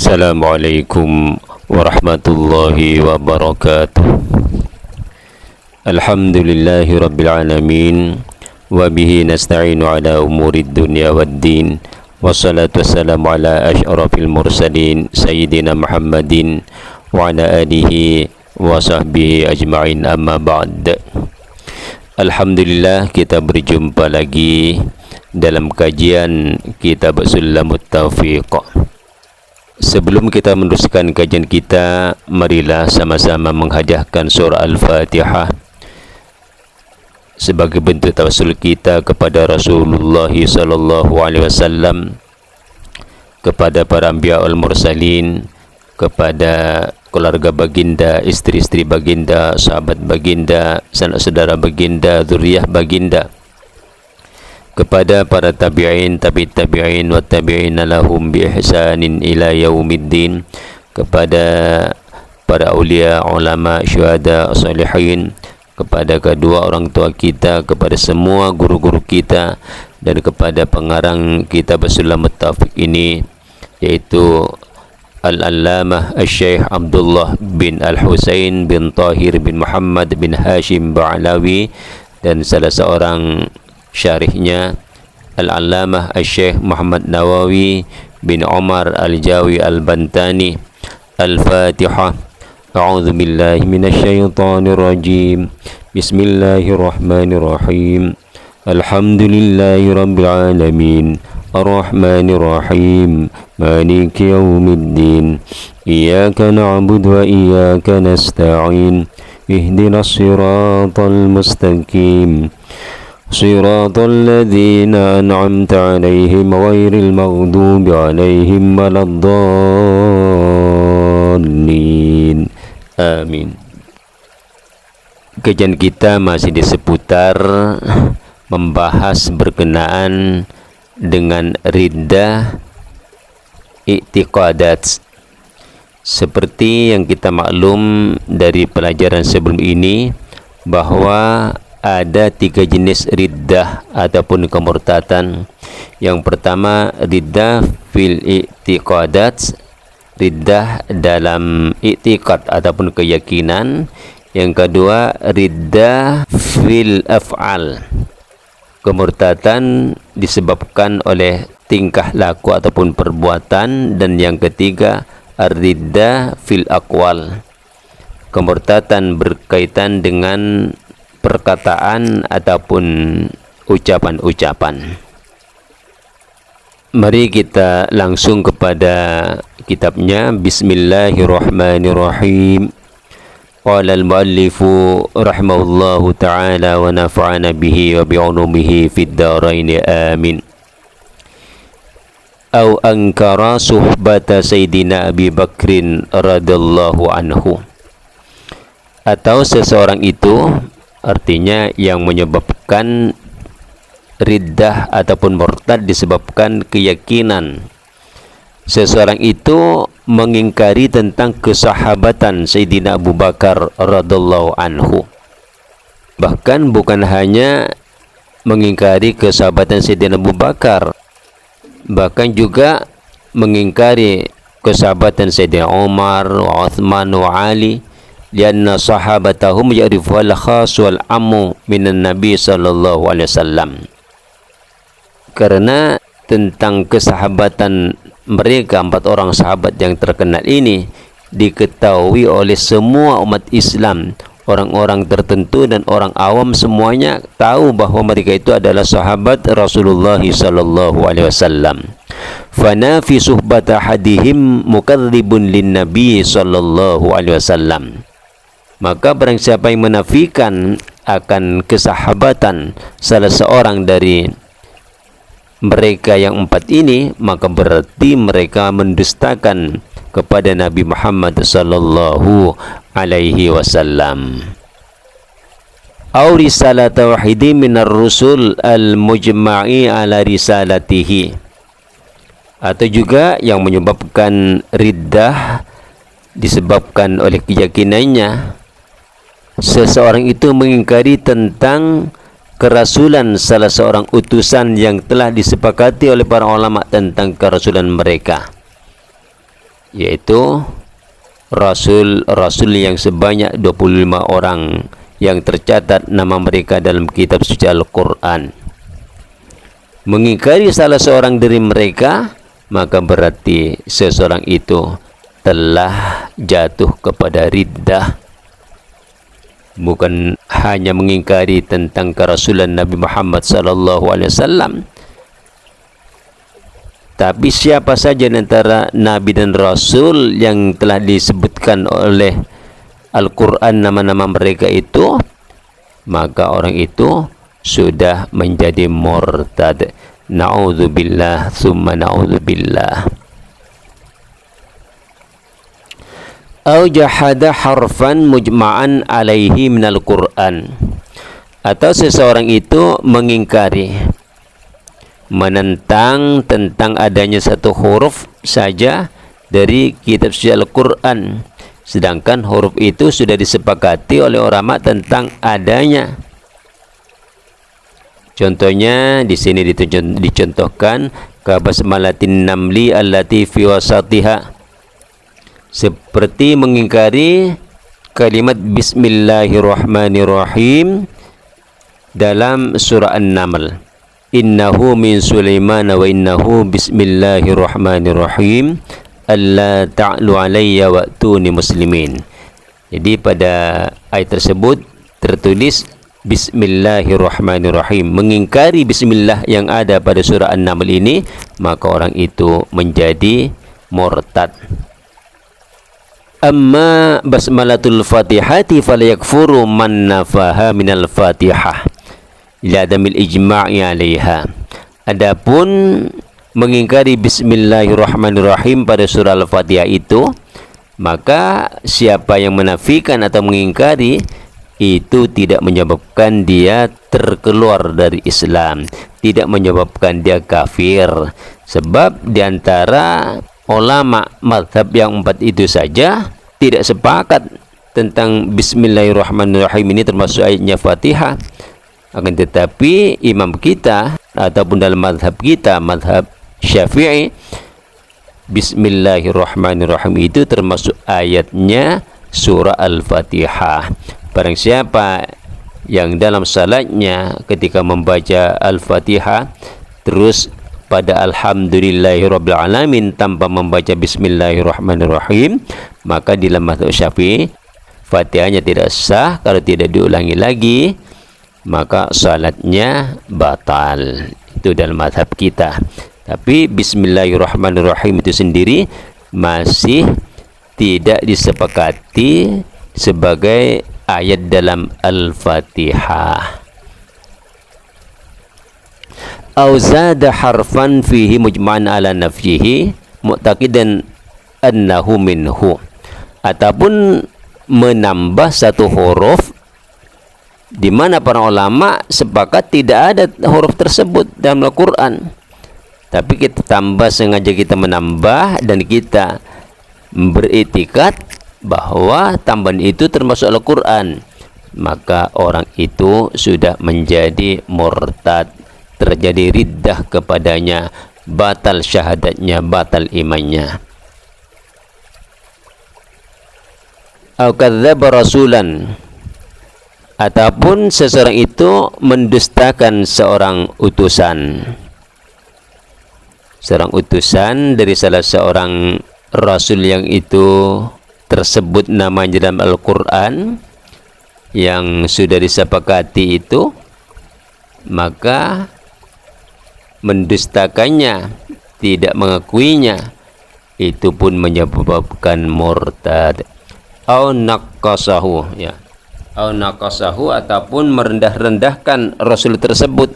Assalamualaikum warahmatullahi wabarakatuh. Alhamdulillahi rabbil alamin, wa bihi nasta'inu ala umurid dunya waddin, wassalatu wassalamu ala asyrafil mursalin sayyidina Muhammadin wa ala alihi wa sahbihi ajma'in, amma ba'd. Alhamdulillah, kita berjumpa lagi dalam kajian kitab Sulamut Taufiq. Sebelum kita meneruskan kajian kita, marilah sama-sama menghadiahkan surah Al-Fatihah sebagai bentuk tawassul kita kepada Rasulullah sallallahu alaihi wasallam, kepada para anbiya wal mursalin, kepada keluarga baginda, istri-istri baginda, sahabat baginda, sanak saudara baginda, zuriyah baginda, kepada para tabi'in, tabi'in wa tabi'ina lahum bi ihsanin ila yaumiddin, kepada para aulia, ulama, syuhada, salihin, kepada kedua orang tua kita, kepada semua guru-guru kita, dan kepada pengarang kitab Sulamut Taufiq ini, yaitu Al-Allamah Al-Syeikh Abdullah bin Al-Husain bin Tahir bin Muhammad bin Hashim Ba'alawi, dan salah seorang syarihnya Al-Allamah Al-Syeikh Muhammad Nawawi bin Umar Al-Jawi Al-Bantani. Al-Fatihah. A'udzu billahi minasyaitonir rajim. Bismillahirrahmanirrahim. Alhamdulillahi rabbil alamin. Ar-Rahmanir Rahim. Maliki yaumiddin. Iyyaka na'budu wa iyyaka nasta'in. Ihdinas siratal mustaqim. Siratal ladzina an'amta 'alaihim ghairil maghdubi 'alaihim waladdallin. Amin. Kajian kita masih di seputar membahas berkenaan dengan riddah i'tiqadat. Seperti yang kita maklum dari pelajaran sebelum ini, bahwa ada 3 jenis riddah ataupun kemurtatan. Yang pertama, riddah fil i'tiqadat, riddah dalam i'tiqad ataupun keyakinan. Yang kedua, riddah fil af'al, kemurtatan disebabkan oleh tingkah laku ataupun perbuatan. Dan yang ketiga, riddah fil aqwal, kemurtatan berkaitan dengan perkataan ataupun ucapan-ucapan. Mari kita langsung kepada kitabnya. Bismillahirrahmanirrahim. Qala al-muallifu rahimahullahu ta'ala wa nafa'ana bihi wa bi'ulumihi fid dharain, amin. Au ankara suhbata Sayyidina Abi Bakrin radhiyallahu anhu, atau seseorang itu, artinya yang menyebabkan riddah ataupun murtad disebabkan keyakinan, seseorang itu mengingkari tentang kesahabatan Sayyidina Abu Bakar radhiyallahu anhu. Bahkan bukan hanya mengingkari kesahabatan Sayyidina Abu Bakar, bahkan juga mengingkari kesahabatan Sayyidina Umar, Uthman wa Ali, lianna sahabatahum ya'rifu al-khas wal ammu minan nabi sallallahu alaihi wasallam. Karena tentang kesahabatan mereka, 4 orang sahabat yang terkenal ini, diketahui oleh semua umat Islam, orang-orang tertentu dan orang awam, semuanya tahu bahwa mereka itu adalah sahabat Rasulullah sallallahu alaihi wasallam. Fana fi suhbat ahadihim mukadzibun lin nabi sallallahu alaihi wasallam. Maka barang siapa yang menafikan akan kesahabatan salah seorang dari mereka yang 4 ini, maka berarti mereka mendustakan kepada Nabi Muhammad sallallahu alaihi wasallam. Au risalata wahidi minar rusul al-mujma'i ala risalatihi, atau juga yang menyebabkan riddah disebabkan oleh keyakinannya, seseorang itu mengingkari tentang kerasulan salah seorang utusan yang telah disepakati oleh para ulama tentang kerasulan mereka. yaitu rasul-rasul yang sebanyak 25 orang yang tercatat nama mereka dalam kitab suci Al-Quran. Mengingkari salah seorang dari mereka, maka berarti seseorang itu telah jatuh kepada riddah. Bukan hanya mengingkari tentang kerasulan Nabi Muhammad SAW, tapi siapa saja antara Nabi dan Rasul yang telah disebutkan oleh Al-Quran nama-nama mereka itu, maka orang itu sudah menjadi murtad. Na'udzubillah summa na'udzubillah. Au jahada harfan mujma'an alaihi minal Qur'an, atau seseorang itu mengingkari, menentang tentang adanya satu huruf saja dari kitab suci Al-Quran, sedangkan huruf itu sudah disepakati oleh ulama tentang adanya. Contohnya di sini dicontohkan kabasmalatin namli allati fi wasatiha, seperti mengingkari kalimat bismillahirrahmanirrahim dalam surah An-Naml. Innahu min Sulaiman wa innahu bismillahirrahmanirrahim alla ta'lu alayya wa'tuni muslimin. Jadi pada ayat tersebut tertulis bismillahirrahmanirrahim, mengingkari bismillah yang ada pada surah An-Naml ini, maka orang itu menjadi murtad. Amma basmalatul fatihati falyakfuru man nafaha minal fatihah ila adamil ijma'i alaiha. Adapun mengingkari bismillahirrahmanirrahim pada surah Al-Fatihah itu, maka siapa yang menafikan atau mengingkari itu tidak menyebabkan dia terkeluar dari Islam, tidak menyebabkan dia kafir. Sebab diantara ulama mazhab yang 4 itu saja tidak sepakat tentang bismillahirrahmanirrahim ini termasuk ayatnya Fatihah. Akan tetapi imam kita ataupun dalam mazhab kita, mazhab Syafi'i, bismillahirrahmanirrahim itu termasuk ayatnya surah Al-Fatihah. Barang siapa yang dalam salatnya ketika membaca Al-Fatihah terus pada alhamdulillahirabbil alamin tanpa membaca bismillahirrahmanirrahim, maka di dalam mazhab Syafi'i Fatihahnya tidak sah. Kalau tidak diulangi lagi, maka salatnya batal. Itu dalam mazhab kita. Tapi bismillahirrahmanirrahim itu sendiri masih tidak disepakati sebagai ayat dalam Al-Fatihah. Au zada harfan fihi mujma'an ala nafyihi mu'taqidan annahu minhu, ataupun menambah satu huruf di mana para ulama sepakat tidak ada huruf tersebut dalam Al-Quran, tapi kita tambah, sengaja kita menambah dan kita beriktikad bahwa tambahan itu termasuk Al-Quran, maka orang itu sudah menjadi murtad, terjadi riddah kepadanya, batal syahadatnya, batal imannya. Au kadzdzaba rasulan, ataupun seseorang itu mendustakan seorang utusan dari salah seorang rasul yang itu tersebut namanya dalam Al-Quran yang sudah disepakati itu, maka mendustakannya, tidak mengakuinya, itu pun menyebabkan murtad. Au naqasahu, ya, au naqasahu, ataupun merendah-rendahkan rasul tersebut.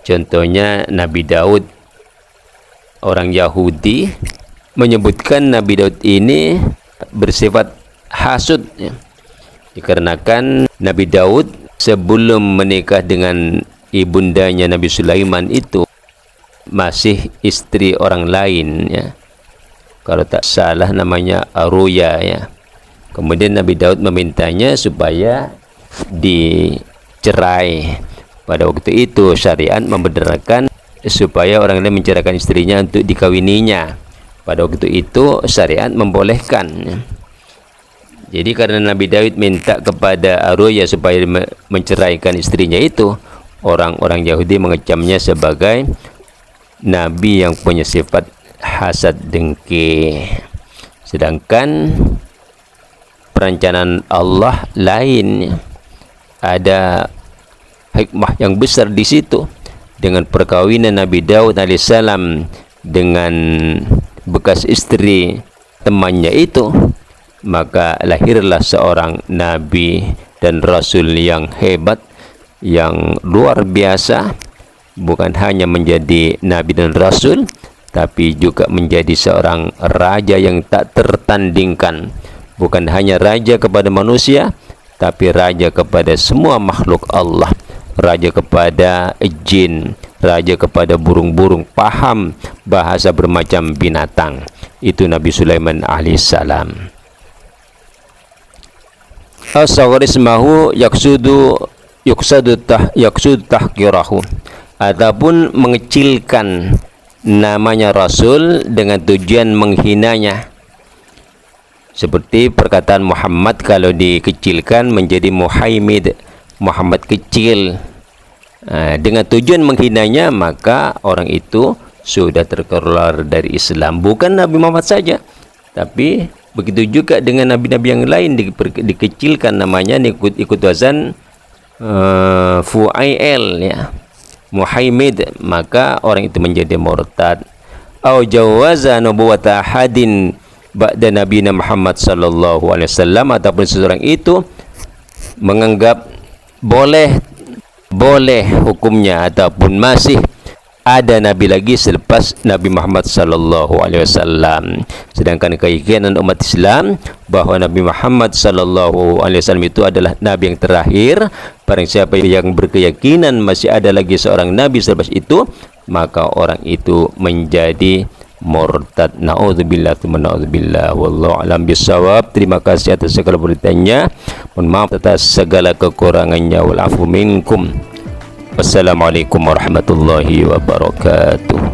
Contohnya Nabi Daud. Orang Yahudi menyebutkan Nabi Daud ini bersifat hasud, ya. Dikarenakan Nabi Daud sebelum menikah dengan ibundanya Nabi Sulaiman itu masih istri orang lain, ya. Kalau tak salah namanya Aruya, ya. Kemudian Nabi Daud memintanya supaya dicerai. Pada waktu itu syariat membenarkan supaya orang lain menceraikan istrinya untuk dikawininya. Pada waktu itu syariat membolehkan. Jadi karena Nabi Daud minta kepada Aruya supaya menceraikan istrinya itu, orang-orang Yahudi mengecamnya sebagai nabi yang punya sifat hasad dengki. Sedangkan perencanaan Allah lain, ada hikmah yang besar di situ. Dengan perkawinan Nabi Daud alaihissalam dengan bekas istri temannya itu, maka lahirlah seorang nabi dan rasul yang hebat, yang luar biasa. Bukan hanya menjadi nabi dan rasul, tapi juga menjadi seorang raja yang tak tertandingkan. Bukan hanya raja kepada manusia, tapi raja kepada semua makhluk Allah. Raja kepada jin, raja kepada burung-burung, paham bahasa bermacam binatang. Itu Nabi Sulaiman alaihissalam. As-sawarismahu yuksadu tahkirahu, ataupun mengecilkan namanya Rasul dengan tujuan menghinanya. Seperti perkataan Muhammad, kalau dikecilkan menjadi Muhammad, Muhammad kecil, dengan tujuan menghinanya, maka orang itu sudah terkeluar dari Islam. Bukan Nabi Muhammad saja, tapi begitu juga dengan nabi-nabi yang lain dikecilkan namanya, ikut wazan fu'ail, ya, Muhammad, maka orang itu menjadi murtad. Au jawaza nubuwata hadin ba'da nabiyina Muhammad sallallahu alaihi wasallam, ataupun seseorang itu menganggap boleh hukumnya, ataupun masih ada nabi lagi selepas Nabi Muhammad sallallahu alaihi wasallam. Sedangkan keyakinan umat Islam bahwa Nabi Muhammad sallallahu alaihi wasallam itu adalah nabi yang terakhir. Barang siapa yang berkeyakinan masih ada lagi seorang nabi selepas itu, maka orang itu menjadi murtad. Naudzubillah tsumma naudzubillah. Wallahu alam bisawab. Terima kasih atas segala beritanya. Mohon maaf atas segala kekurangannya. Wal afu minkum. Wassalamualaikum warahmatullahi wabarakatuh.